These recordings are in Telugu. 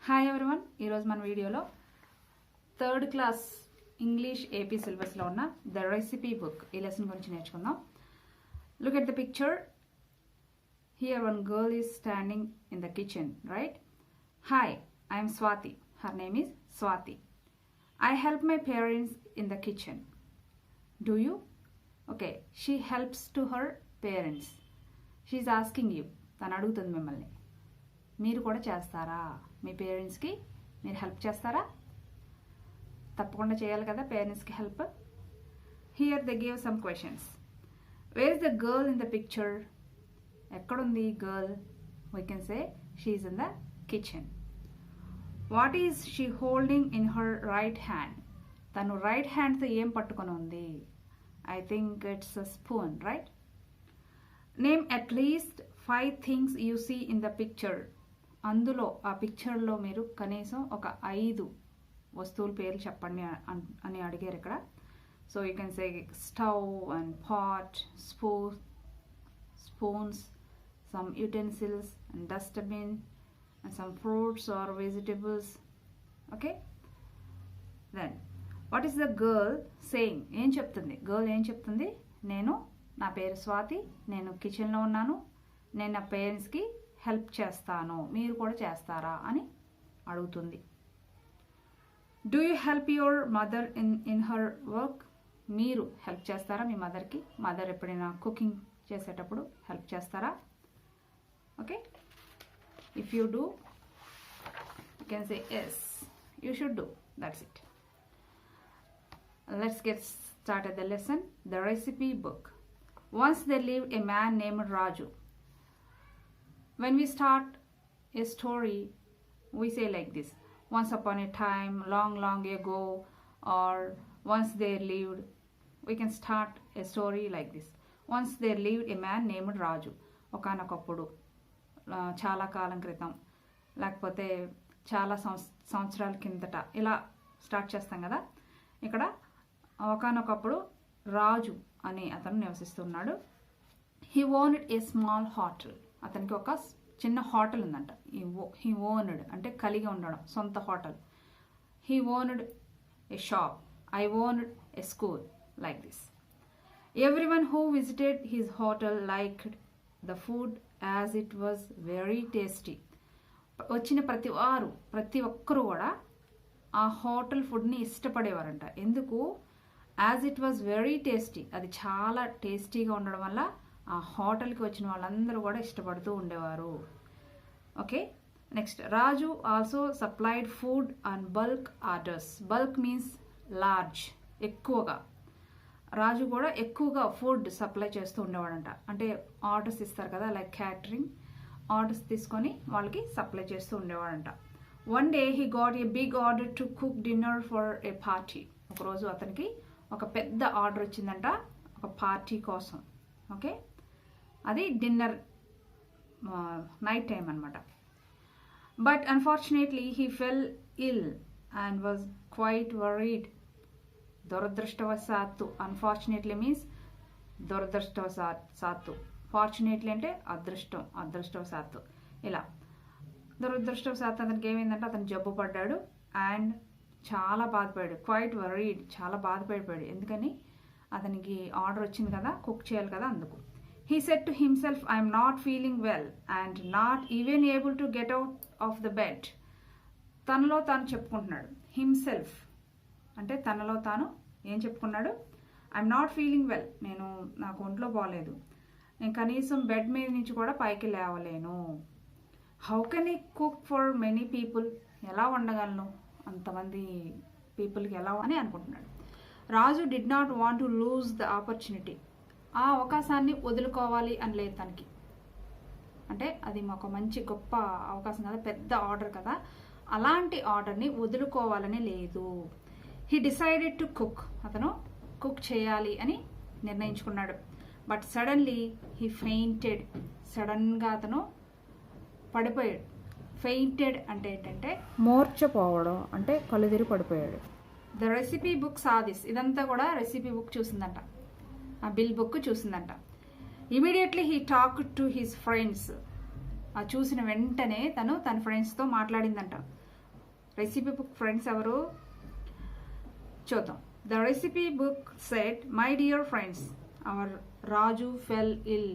హాయ్ ఎవరీవన్, ఈరోజు మన వీడియోలో 3rd క్లాస్ ఇంగ్లీష్ ఏపీ సిలబస్లో ఉన్న ద రెసిపీ బుక్ ఈ లెసన్ గురించి నేర్చుకుందాం. Look at the picture. Here one girl is standing in the kitchen, right? Hi, I'm Swathi. Her name is Swathi. I help my parents in the kitchen. Do you? Okay, she helps to her parents. She's asking you. తను అడుగుతుంది మిమ్మల్ని, మీరు కూడా చేస్తారా? మీ పేరెంట్స్కి మీరు హెల్ప్ చేస్తారా? తప్పకుండా చేయాలి కదా పేరెంట్స్కి help. Here they give some questions. Where is the girl in the picture? ఎక్కడుంది girl? We can say she is in the kitchen. What is she holding in her right hand? తను రైట్ హ్యాండ్తో ఏం పట్టుకొని ఉంది? I think it's a spoon, right? Name at least 5 things you see in the picture. అందులో ఆ పిక్చర్లో మీరు కనీసం ఒక 5 వస్తువుల పేర్లు చెప్పండి అని అడిగారు ఇక్కడ. So you can say stove and pot, spoons, some utensils and dustbin and some fruits or vegetables. Okay, then what is the girl saying? ఏం చెప్తుంది గర్ల్? ఏం చెప్తుంది? నా పేరు స్వాతి, నేను కిచెన్లో ఉన్నాను, నేను నా పేరెంట్స్కి హెల్ప్ చేస్తాను, మీరు కూడా చేస్తారా అని అడుగుతుంది. Do you help your mother in her work? మీరు హెల్ప్ చేస్తారా మీ మదర్కి? మదర్ ఎప్పుడైనా కుకింగ్ చేసేటప్పుడు హెల్ప్ చేస్తారా? Okay, if you do you can say yes, you should do. That's it. Let's get started the lesson. The recipe book. Once there lived a man named Raju. When we start a story, we say like this: once upon a time, long, long ago, or once there lived. We can start a story like this. Once there lived a man named Raju. ఒకానొకప్పుడు, చాలా కాలం క్రితం, లేకపోతే చాలా సంవత్సరాల కిందట, ఇలా స్టార్ట్ చేస్తాం కదా. ఇక్కడ ఒకానొకప్పుడు రాజు అని అతను నివసిస్తున్నాడు. He owned a small hotel. అతనికి ఒక చిన్న హోటల్ ఉందంట. హీ ఓన్డ్ అంటే కలిగి ఉండడం, సొంత hotel. He owned A shop. I owned A school, like this. Everyone who visited his hotel liked the food as it was very tasty. వచ్చిన ప్రతి ఒక్కరు కూడా ఆ హోటల్ ఫుడ్ని ఇష్టపడేవారంట. ఎందుకు? As it was very tasty. అది చాలా టేస్టీగా ఉండడం వల్ల ఆ హోటల్కి వచ్చిన వాళ్ళందరూ కూడా ఇష్టపడుతూ ఉండేవారు. Okay, next. Raju also supplied food and bulk orders. Bulk means large, ఎక్కువగా. రాజు కూడా ఎక్కువగా ఫుడ్ సప్లై చేస్తూ ఉండేవాడంట. అంటే ఆర్డర్స్ ఇస్తారు కదా, లైక్ క్యాటరింగ్ ఆర్డర్స్ తీసుకొని వాళ్ళకి సప్లై చేస్తూ ఉండేవాడంట. One day he got a big order to cook dinner for a party. ఒకరోజు అతనికి ఒక పెద్ద ఆర్డర్ వచ్చిందంట, ఒక పార్టీ కోసం. ఓకే, అది డిన్నర్, నైట్ టైం అనమాట. But unfortunately he fell ill and was quite worried. దురదృష్టవశాత్తు. అన్ఫార్చునేట్లీ మీన్స్ దురదృష్టవశాత్తు. ఫార్చునేట్లీ అంటే అదృష్టం, అదృష్టవశాత్తు. ఇలా దురదృష్టవశాత్తు అతనికి ఏమైందంటే అతను జబ్బు పడ్డాడు అండ్ చాలా బాధపడాడు. క్వైట్ వరీడ్, చాలా బాధపడిపోయాడు. ఎందుకని? అతనికి ఆర్డర్ వచ్చింది కదా, కుక్ చేయాలి కదా, అందుకు. He said to himself, I'm not feeling well and not even able to get out of the bed. తనలో తాను చెప్పుకుంటున్నాడు. హిమ్సెల్ఫ్ అంటే తనలో తాను ఏం చెప్పుకున్నాడు? ఐఎమ్ నాట్ ఫీలింగ్ వెల్, నాకు ఒంట్లో బాగలేదు, నేను కనీసం బెడ్ మీద నుంచి కూడా పైకి లేవలేను. How can I cook for many people? ఎలా వండగలను అంతమంది పీపుల్కి, ఎలా అని అనుకుంటున్నాడు. Raju did not want to lose the opportunity. ఆ అవకాశాన్ని వదులుకోవాలి అని లేదు తనకి. అంటే అది ఒక మంచి గొప్ప అవకాశం కదా, పెద్ద ఆర్డర్ కదా, అలాంటి ఆర్డర్ని వదులుకోవాలని లేదు. He decided to cook. అతను కుక్ చేయాలి అని నిర్ణయించుకున్నాడు. But suddenly he fainted. సడన్గా అతను పడిపోయాడు. ఫెయింటెడ్ అంటే ఏంటంటే మూర్ఛపోవడం, అంటే కళ్ళుదిరి పడిపోయాడు. The recipe book saw this. ఇదంతా కూడా రెసిపీ బుక్ చూసిందంట, ఆ బిల్ బుక్ చూసిందంట. Immediately he talk to his friends. ఆ చూసిన వెంటనే తన ఫ్రెండ్స్తో మాట్లాడిందంట. రెసిపీ బుక్ ఫ్రెండ్స్ ఎవరు చూద్దాం. The recipe book said, my dear friends, our Raju fell ill.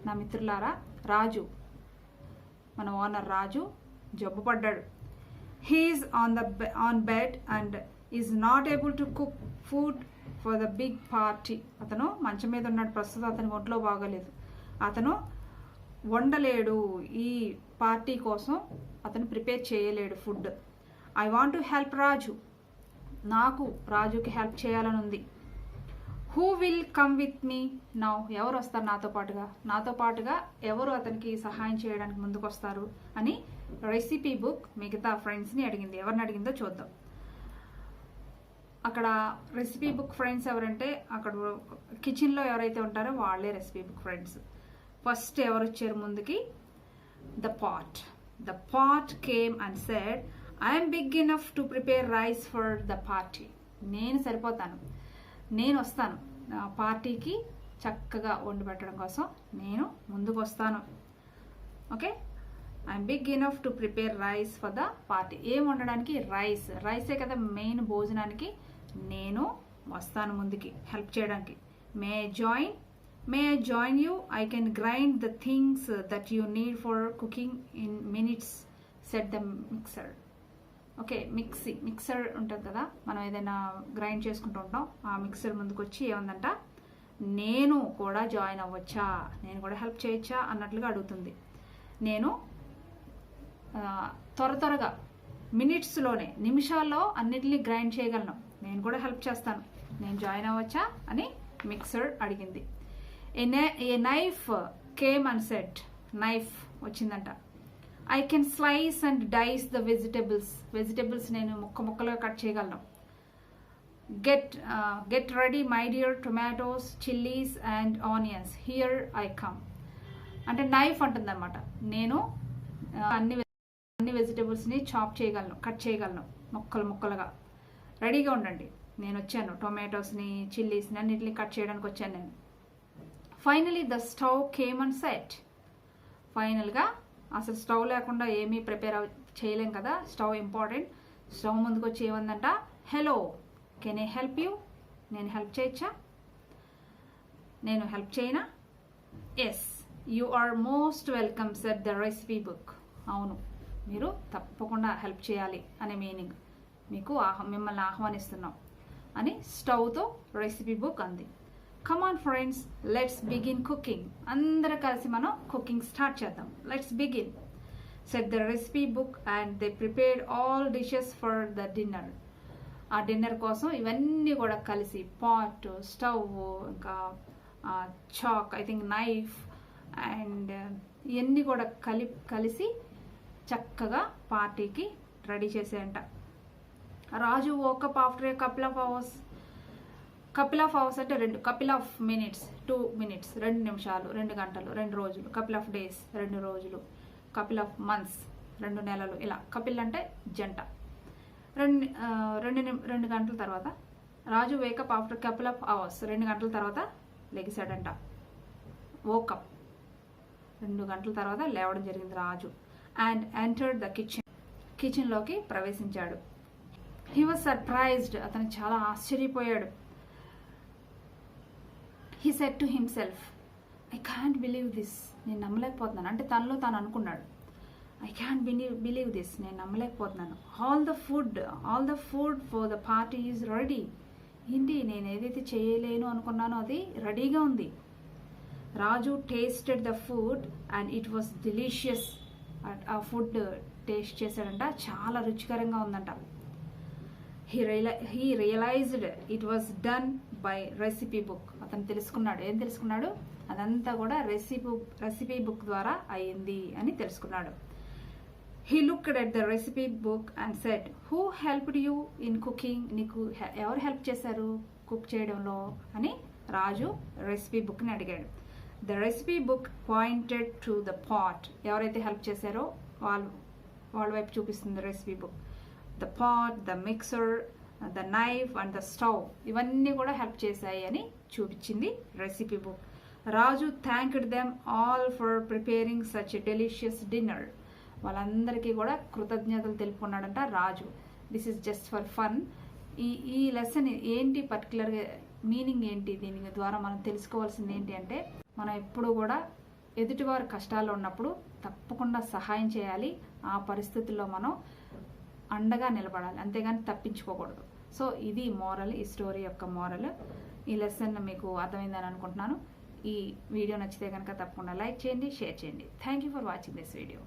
నా మిత్రులారా, రాజు, మన ఓనర్ రాజు జబ్బు పడ్డాడు. He is on bed and is not able to cook food for the big party. అతను మంచం మీద ఉన్నాడు ప్రస్తుతం, అతనికి ఒంట్లో బాగోలేదు, అతను వండలేడు, ఈ పార్టీ కోసం అతను ప్రిపేర్ చేయలేడు food. I want to help Raju, నాకు రాజుకి హెల్ప్ చేయాలని ఉంది. Who will come with me now, ఎవరు వస్తారు నాతో పాటుగా ఎవరు అతనికి సహాయం చేయడానికి ముందుకు వస్తారు అని రెసిపీ బుక్ మిగతా ఫ్రెండ్స్ని అడిగింది. ఎవరిని అడిగిందో చూద్దాం. అక్కడ రెసిపీ బుక్ ఫ్రెండ్స్ ఎవరంటే, అక్కడ కిచెన్లో ఎవరైతే ఉంటారో వాళ్ళే రెసిపీ బుక్ ఫ్రెండ్స్. ఫస్ట్ ఎవరు వచ్చారు ముందుకి? The pot came and said, I'm big enough to prepare rice for the party. నేను సరిపోతాను, నేను వస్తాను పార్టీకి చక్కగా వండి పెట్టడం కోసం, నేను ముందుకు వస్తాను. Okay, I'm big enough to prepare rice for the party. ఏం వండడానికి? రైసే కదా మెయిన్ భోజనానికి. నేను వస్తాను ముందుకి హెల్ప్ చేయడానికి. May I join you, I can grind the things that you need for cooking in minutes set the mixer. Okay, mixer ఉంటుంది కదా, మనం ఏదైనా గ్రైండ్ చేసుకుంటూ ఉంటాం, ఆ మిక్సర్ ముందుకు వచ్చి ఏముందంట, నేను కూడా జాయిన్ అవ్వచ్చా, నేను కూడా హెల్ప్ చేయొచ్చా అన్నట్లుగా అడుగుతుంది. నేను త్వరగా మినిట్స్లోనే, నిమిషాల్లో అన్నిటినీ గ్రైండ్ చేయగలను, నేను కూడా హెల్ప్ చేస్తాను, నేను జాయిన్ అవ్వచ్చా అని మిక్సర్ అడిగింది. A knife came and said, knife వచ్చిందంట. I can slice and dice the vegetables నేను ముక్కలుగా కట్ చేయగలను. Get ready my dear tomatoes, chillies and onions, here I come. అంటే నైఫ్ అంటుంది అనమాట, నేను అన్ని వెజిటబుల్స్ని చాప్ చేయగలను, కట్ చేయగలను ముక్కలుగా, రెడీగా ఉండండి, నేను వచ్చాను, టొమాటోస్ని చిల్లీస్ని అన్నిటిని కట్ చేయడానికి వచ్చాను నేను. Finally the stove came and set. ఫైనల్గా అసలు స్టవ్ లేకుండా ఏమీ ప్రిపేర్ చేయలేం కదా, స్టవ్ ఇంపార్టెంట్. స్టవ్ ముందుకు వచ్చి ఏమందంట, hello, can I help you, నేను హెల్ప్ చేయొచ్చా, నేను హెల్ప్ చేయనా? Yes, you are most welcome said the recipe book. అవును, మీరు తప్పకుండా హెల్ప్ చేయాలి అనే మీనింగ్, మీకు మిమ్మల్ని ఆహ్వానిస్తున్నాం అని స్టవ్తో రెసిపీ బుక్ అంది. Come on friends, let's begin cooking. అందరూ కలిసి మనం కుకింగ్ స్టార్ట్ చేద్దాం. Let's begin said the recipe book and they prepared all dishes for the dinner. ఆ డిన్నర్ కోసం ఇవన్నీ కూడా కలిసి, పాట్, స్టవ్, ఇంకా చాక్, ఐ థింక్ నైఫ్ అండ్ ఇవన్నీ కూడా కలిసి చక్కగా పార్టీకి రెడీ చేసేయంట. Raju woke up after a couple of hours. Couple of hours అంటే 2 మినిట్స్, 2 మినిట్స్, 2 నిమిషాలు, 2 గంటలు, 2 రోజులు, కపుల్ ఆఫ్ డేస్ 2 రోజులు, కపుల్ ఆఫ్ మంత్స్ 2 నెలలు, ఇలా కపిల్ అంటే జంట. 2 గంటల తర్వాత Raju wake up after couple of hours, 2 గంటల తర్వాత లెగిసాడంట. వోకప్, 2 గంటల తర్వాత లేవడం జరిగింది రాజు. అండ్ ఎంటర్డ్ ద కిచెన్లోకి ప్రవేశించాడు. హీ వాజ్ సర్ప్రైజ్డ్, అతను చాలా ఆశ్చర్యపోయాడు. He said to himself, I can't believe this, నేను నమ్మలేకపోతున్నాను. అంటే తనలో తాను అనుకున్నాడు, ఐ క్యాన్ బిలీవ్ దిస్, నేను నమ్మలేకపోతున్నాను. All the food for the party is ready. ఏంటి, నేను ఏదైతే చేయలేను అనుకున్నానో అది రెడీగా ఉంది. Raju tasted the food and it was delicious. ఆ ఫుడ్ టేస్ట్ చేశాడంట, చాలా రుచికరంగా ఉందంట. He realised it was done by recipe book. అతను తెలుసుకున్నాడు, ఏం తెలుసుకున్నాడు, అదంతా కూడా రెసిపీ బుక్ ద్వారా అయింది అని తెలుసుకున్నాడు. He looked at the recipe book and said, who helped you in cooking, నీకు ఎవరు హెల్ప్ చేశారు కుక్ చేయడంలో అని రాజు రెసిపీ బుక్ని అడిగాడు. The recipe book pointed to the pot. ఎవరైతే హెల్ప్ చేశారో వాళ్ళ వైపు చూపిస్తుంది recipe book. The pot, the mixer, the knife and the stove, ఇవన్నీ కూడా హెల్ప్ చేశాయి అని చూపించింది recipe book. Raju thanked them all for preparing such a delicious dinner. వాళ్ళందరికీ కూడా కృతజ్ఞతలు తెలుపుకున్నాడంట Raju. This is just for fun. ఈ లెసన్ ఏంటి, పర్టికులర్గా మీనింగ్ ఏంటి, దీని ద్వారా మనం తెలుసుకోవాల్సింది ఏంటి అంటే, మనం ఎప్పుడు కూడా ఎదుటివారు కష్టాల్లో ఉన్నప్పుడు తప్పకుండా సహాయం చేయాలి. ఆ పరిస్థితుల్లో మనం అండగా నిలబడాలి, అంతేగాని తప్పించుకోకూడదు. సో ఇది మోరల్, ఈ స్టోరీ యొక్క మోరల్. ఈ లెసన్ మీకు అర్థమైందని అనుకుంటున్నాను. ఈ వీడియో నచ్చితే కనుక తప్పకుండా లైక్ చేయండి, షేర్ చేయండి. Thank you for watching this video.